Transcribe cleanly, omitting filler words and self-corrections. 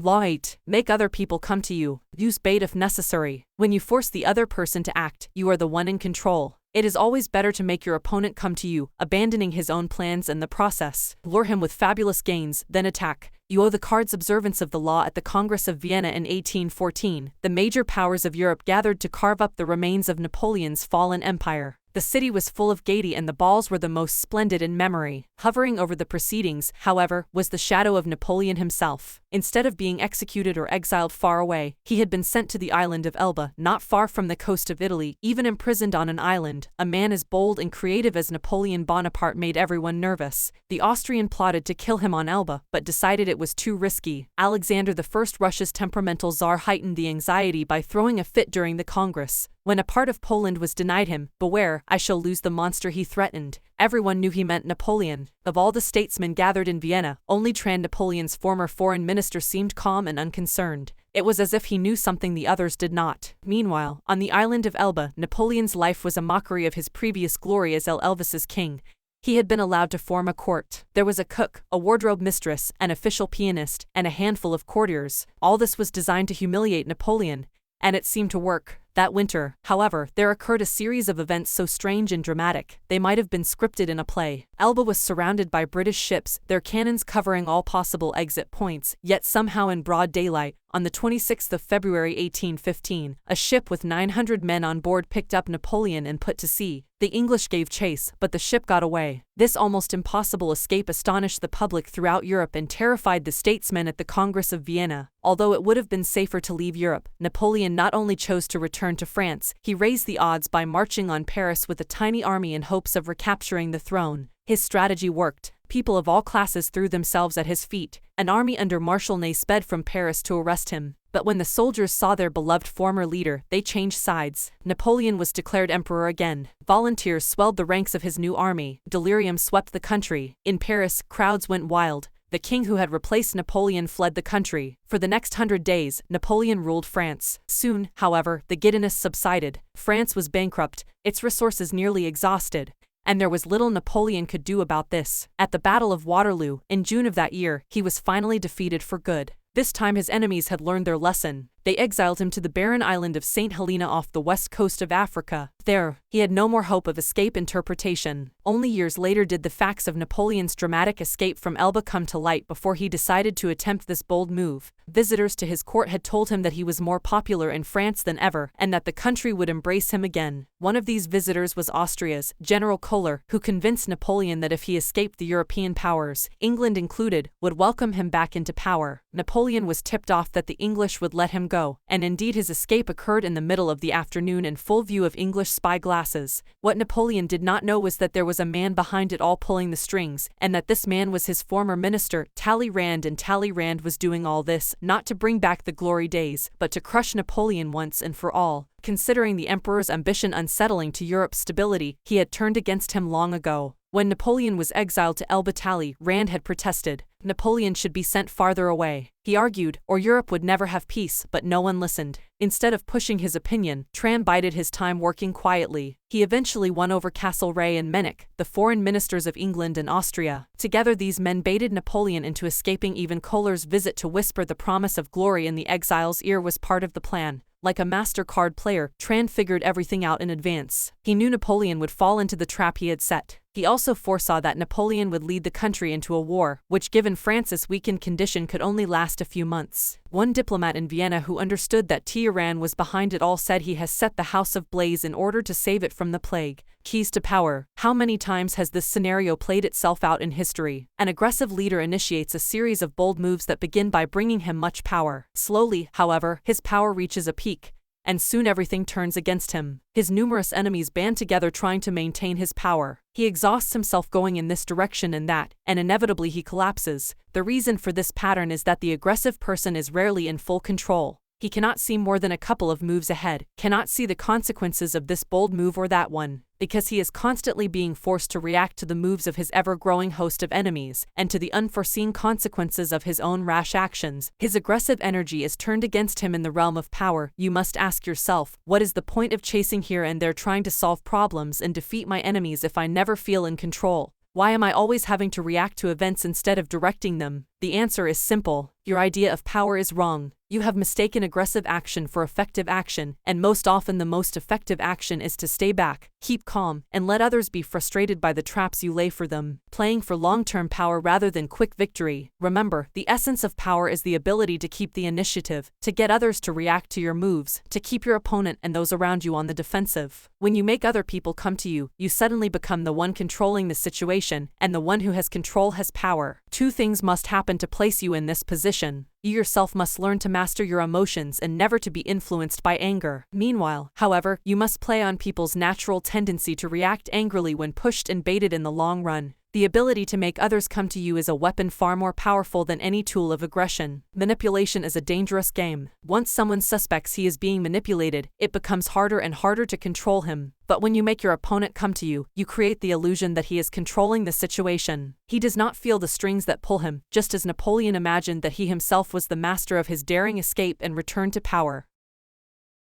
Law 8. Make other people come to you. Use bait if necessary. When you force the other person to act, you are the one in control. It is always better to make your opponent come to you, abandoning his own plans in the process. Lure him with fabulous gains, then attack. You owe the cards observance of the law at the Congress of Vienna in 1814. The major powers of Europe gathered to carve up the remains of Napoleon's fallen empire. The city was full of gaiety and the balls were the most splendid in memory. Hovering over the proceedings, however, was the shadow of Napoleon himself. Instead of being executed or exiled far away, he had been sent to the island of Elba, not far from the coast of Italy. Even imprisoned on an island, a man as bold and creative as Napoleon Bonaparte made everyone nervous. The Austrian plotted to kill him on Elba, but decided it was too risky. Alexander I, Russia's temperamental czar, heightened the anxiety by throwing a fit during the Congress. When a part of Poland was denied him, "Beware, I shall lose the monster," he threatened. Everyone knew he meant Napoleon. Of all the statesmen gathered in Vienna, only Trand, Napoleon's former foreign minister, seemed calm and unconcerned. It was as if he knew something the others did not. Meanwhile, on the island of Elba, Napoleon's life was a mockery of his previous glory as Elvis's king. He had been allowed to form a court. There was a cook, a wardrobe mistress, an official pianist, and a handful of courtiers. All this was designed to humiliate Napoleon, and it seemed to work. That winter, however, there occurred a series of events so strange and dramatic, they might have been scripted in a play. Elba was surrounded by British ships, their cannons covering all possible exit points, yet somehow in broad daylight, on the 26th of February 1815, a ship with 900 men on board picked up Napoleon and put to sea. The English gave chase, but the ship got away. This almost impossible escape astonished the public throughout Europe and terrified the statesmen at the Congress of Vienna. Although it would have been safer to leave Europe, Napoleon not only chose to return to France, he raised the odds by marching on Paris with a tiny army in hopes of recapturing the throne. His strategy worked. People of all classes threw themselves at his feet. An army under Marshal Ney sped from Paris to arrest him. But when the soldiers saw their beloved former leader, they changed sides. Napoleon was declared emperor again. Volunteers swelled the ranks of his new army. Delirium swept the country. In Paris, crowds went wild. The king who had replaced Napoleon fled the country. For the next 100 days, Napoleon ruled France. Soon, however, the giddiness subsided. France was bankrupt, its resources nearly exhausted. And there was little Napoleon could do about this. At the Battle of Waterloo, in June of that year, he was finally defeated for good. This time his enemies had learned their lesson. They exiled him to the barren island of St. Helena off the west coast of Africa. There, he had no more hope of escape interpretation. Only years later did the facts of Napoleon's dramatic escape from Elba come to light before he decided to attempt this bold move. Visitors to his court had told him that he was more popular in France than ever, and that the country would embrace him again. One of these visitors was Austria's General Kohler, who convinced Napoleon that if he escaped the European powers, England included, would welcome him back into power. Napoleon was tipped off that the English would let him go, and indeed his escape occurred in the middle of the afternoon in full view of English spy glasses. What Napoleon did not know was that there was a man behind it all pulling the strings, and that this man was his former minister, Talleyrand, and Talleyrand was doing all this, not to bring back the glory days, but to crush Napoleon once and for all. Considering the emperor's ambition unsettling to Europe's stability, he had turned against him long ago. When Napoleon was exiled to Elba, Talleyrand had protested. Napoleon should be sent farther away. He argued, or Europe would never have peace, but no one listened. Instead of pushing his opinion, Trand bided his time working quietly. He eventually won over Castlereagh and Metternich, the foreign ministers of England and Austria. Together these men baited Napoleon into escaping. Even Kohler's visit to whisper the promise of glory in the exile's ear was part of the plan. Like a master card player, Trand figured everything out in advance. He knew Napoleon would fall into the trap he had set. He also foresaw that Napoleon would lead the country into a war, which given France's weakened condition could only last a few months. One diplomat in Vienna who understood that Talleyrand was behind it all said he has set the house ablaze in order to save it from the plague. Keys to power. How many times has this scenario played itself out in history? An aggressive leader initiates a series of bold moves that begin by bringing him much power. Slowly, however, his power reaches a peak, and soon everything turns against him. His numerous enemies band together trying to maintain his power. He exhausts himself going in this direction and that, and inevitably he collapses. The reason for this pattern is that the aggressive person is rarely in full control. He cannot see more than a couple of moves ahead, cannot see the consequences of this bold move or that one, because he is constantly being forced to react to the moves of his ever-growing host of enemies, and to the unforeseen consequences of his own rash actions. His aggressive energy is turned against him in the realm of power. You must ask yourself, what is the point of chasing here and there trying to solve problems and defeat my enemies if I never feel in control? Why am I always having to react to events instead of directing them? The answer is simple. Your idea of power is wrong. You have mistaken aggressive action for effective action, and most often the most effective action is to stay back, keep calm, and let others be frustrated by the traps you lay for them, playing for long-term power rather than quick victory. Remember, the essence of power is the ability to keep the initiative, to get others to react to your moves, to keep your opponent and those around you on the defensive. When you make other people come to you, you suddenly become the one controlling the situation, and the one who has control has power. Two things must happen to place you in this position. You yourself must learn to master your emotions and never to be influenced by anger. Meanwhile, however, you must play on people's natural tendency to react angrily when pushed and baited in the long run. The ability to make others come to you is a weapon far more powerful than any tool of aggression. Manipulation is a dangerous game. Once someone suspects he is being manipulated, it becomes harder and harder to control him. But when you make your opponent come to you, you create the illusion that he is controlling the situation. He does not feel the strings that pull him, just as Napoleon imagined that he himself was the master of his daring escape and return to power.